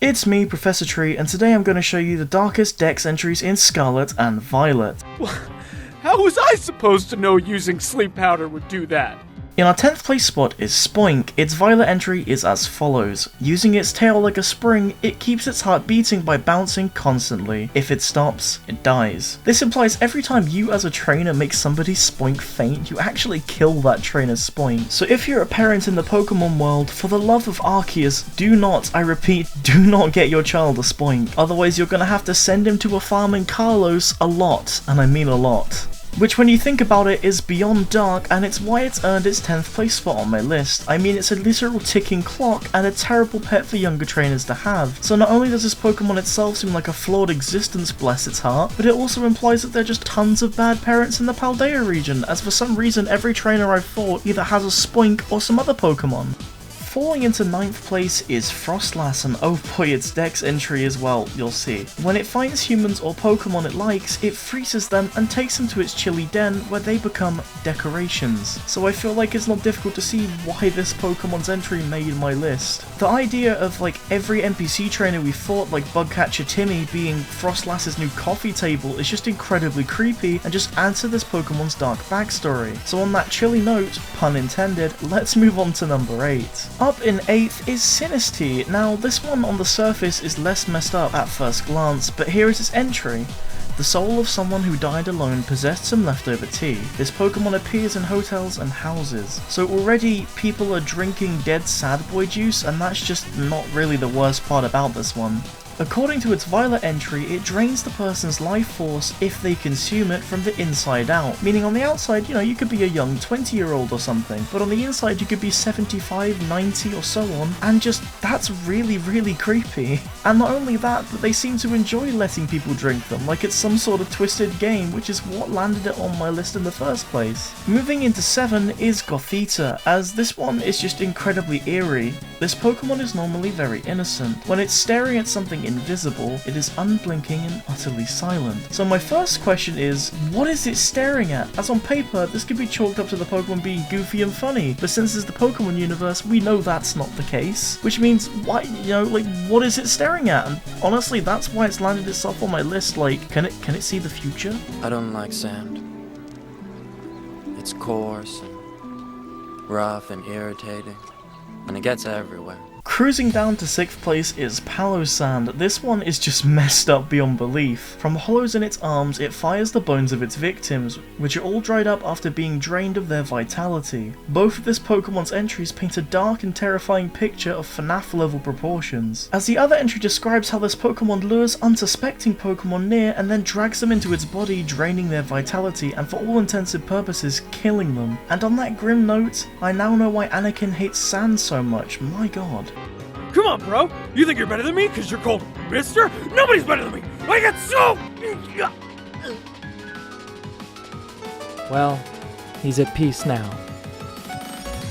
It's me, Professor Tree, and today I'm going to show you the darkest dex entries in Scarlet and Violet. How was I supposed to know using sleep powder would do that? In our 10th place spot is Spoink. Its Violet entry is as follows. Using its tail like a spring, it keeps its heart beating by bouncing constantly. If it stops, it dies. This implies every time you as a trainer make somebody Spoink faint, you actually kill that trainer's Spoink. So if you're a parent in the Pokemon world, for the love of Arceus, do not, I repeat, do not get your child a Spoink. Otherwise you're gonna have to send him to a farm in Carlos a lot, and I mean a lot. Which, when you think about it, is beyond dark, and it's why it's earned its 10th place spot on my list. I mean, it's a literal ticking clock, and a terrible pet for younger trainers to have. So not only does this Pokemon itself seem like a flawed existence, bless its heart, but it also implies that there are just tons of bad parents in the Paldea region, as for some reason every trainer I've fought either has a Spoink or some other Pokemon. Falling into 9th place is Frostlass, and oh boy, its dex entry as well, you'll see. When it finds humans or Pokemon it likes, it freezes them and takes them to its chilly den where they become decorations. So I feel like it's not difficult to see why this Pokemon's entry made my list. The idea of like every NPC trainer we fought, like Bugcatcher Timmy, being Frostlass's new coffee table is just incredibly creepy and just adds to this Pokemon's dark backstory. So on that chilly note, pun intended, let's move on to number 8. Up in 8th is Sinistea. Now this one on the surface is less messed up at first glance, but here is its entry. The soul of someone who died alone possessed some leftover tea. This Pokemon appears in hotels and houses. So already people are drinking dead sad boy juice, and that's just not really the worst part about this one. According to its Violet entry, it drains the person's life force if they consume it from the inside out. Meaning on the outside, you could be a young 20-year-old or something, but on the inside you could be 75, 90 or so on, and just, that's really, really creepy. And not only that, but they seem to enjoy letting people drink them, like it's some sort of twisted game, which is what landed it on my list in the first place. Moving into 7 is Gothita, as this one is just incredibly eerie. This Pokemon is normally very innocent. When it's staring at something invisible, it is unblinking and utterly silent. So my first question is, what is it staring at? As on paper, this could be chalked up to the Pokemon being goofy and funny, but since it's the Pokemon universe, we know that's not the case. Which means, why, what is it staring at? And honestly, that's why it's landed itself on my list. Like, can it see the future? I don't like sand. It's coarse and rough and irritating, and it gets everywhere. Cruising down to 6th place is Palosand. This one is just messed up beyond belief. From hollows in its arms, it fires the bones of its victims, which are all dried up after being drained of their vitality. Both of this Pokemon's entries paint a dark and terrifying picture of FNAF level proportions. As the other entry describes how this Pokemon lures unsuspecting Pokemon near and then drags them into its body, draining their vitality and for all intents and purposes killing them. And on that grim note, I now know why Anakin hates sand so much, my god. Come on, bro. You think you're better than me because you're called Mister? Nobody's better than me. I get so... Well, he's at peace now.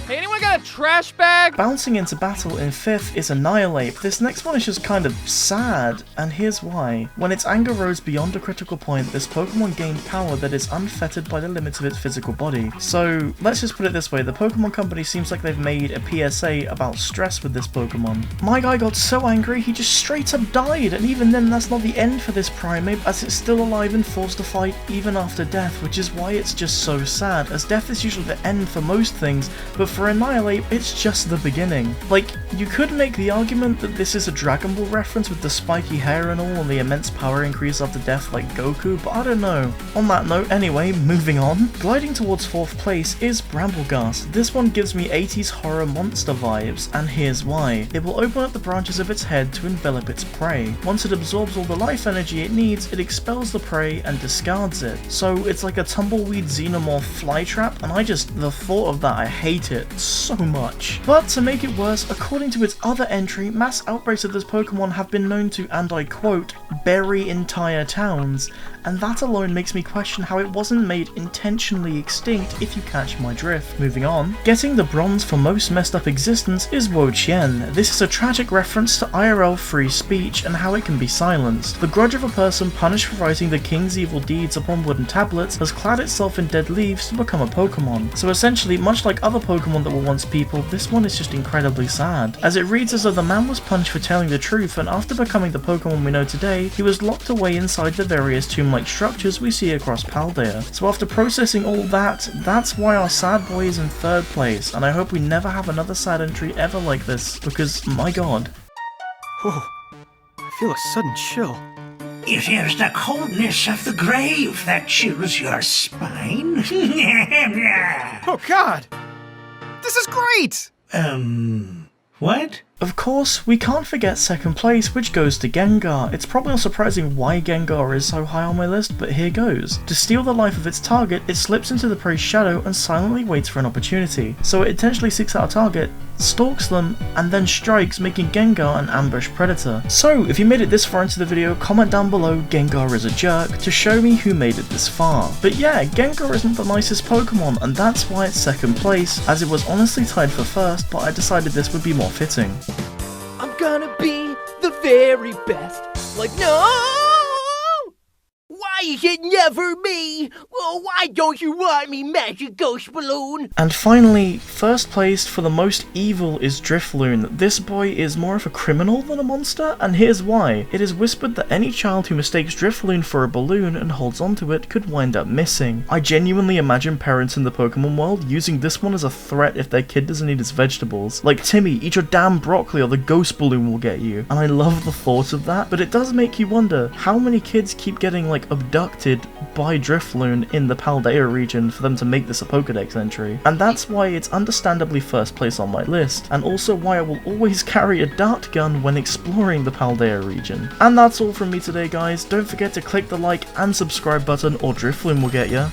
Hey, anyone got a trash bag? Bouncing into battle in 5th is Annihilate. This next one is just kind of sad, and here's why. When its anger rose beyond a critical point, this Pokemon gained power that is unfettered by the limits of its physical body. So, let's just put it this way, the Pokemon company seems like they've made a PSA about stress with this Pokemon. My guy got so angry, he just straight up died, and even then that's not the end for this Primate, as it's still alive and forced to fight even after death, which is why it's just so sad, as death is usually the end for most things, but for Annihilate, it's just the beginning. Like, you could make the argument that this is a Dragon Ball reference with the spiky hair and all and the immense power increase after death like Goku, but I don't know. On that note, anyway, moving on. Gliding towards 4th place is Brambleghast. This one gives me 80s horror monster vibes, and here's why. It will open up the branches of its head to envelop its prey. Once it absorbs all the life energy it needs, it expels the prey and discards it. So it's like a tumbleweed xenomorph flytrap, and the thought of that, I hate it so much. But to make it worse, according to its other entry, mass outbreaks of this Pokemon have been known to, and I quote, bury entire towns, and that alone makes me question how it wasn't made intentionally extinct, if you catch my drift. Moving on. Getting the bronze for most messed up existence is Wo-Chien. This is a tragic reference to IRL free speech and how it can be silenced. The grudge of a person punished for writing the king's evil deeds upon wooden tablets has clad itself in dead leaves to become a Pokemon. So essentially, much like other Pokemon that were wants people, this one is just incredibly sad, as it reads as though the man was punished for telling the truth, and after becoming the Pokemon we know today, he was locked away inside the various tomb-like structures we see across Paldea. So after processing all that, that's why our sad boy is in 3rd place, and I hope we never have another sad entry ever like this, because my god. Whoa, I feel a sudden chill. It is the coldness of the grave that chills your spine. Oh god! This is great! What? Of course, we can't forget 2nd place, which goes to Gengar. It's probably not surprising why Gengar is so high on my list, but here goes. To steal the life of its target, it slips into the prey's shadow and silently waits for an opportunity. So it intentionally seeks out a target, stalks them, and then strikes, making Gengar an ambush predator. So, if you made it this far into the video, comment down below Gengar is a jerk to show me who made it this far. But yeah, Gengar isn't the nicest Pokemon, and that's why it's 2nd place, as it was honestly tied for 1st, but I decided this would be more fitting. I'm gonna be the very best. Like, no! Why is it never me? Oh, why don't you want me, Magic Ghost Balloon? And finally, 1st place for the most evil is Drifloon. This boy is more of a criminal than a monster, and here's why. It is whispered that any child who mistakes Drifloon for a balloon and holds onto it could wind up missing. I genuinely imagine parents in the Pokemon world using this one as a threat if their kid doesn't eat his vegetables. Like, Timmy, eat your damn broccoli or the ghost balloon will get you. And I love the thought of that, but it does make you wonder how many kids keep getting like abducted by Drifloon in the Paldea region for them to make this a Pokedex entry. And that's why it's understandably 1st place on my list, and also why I will always carry a dart gun when exploring the Paldea region. And that's all from me today, guys. Don't forget to click the like and subscribe button or Drifloon will get ya.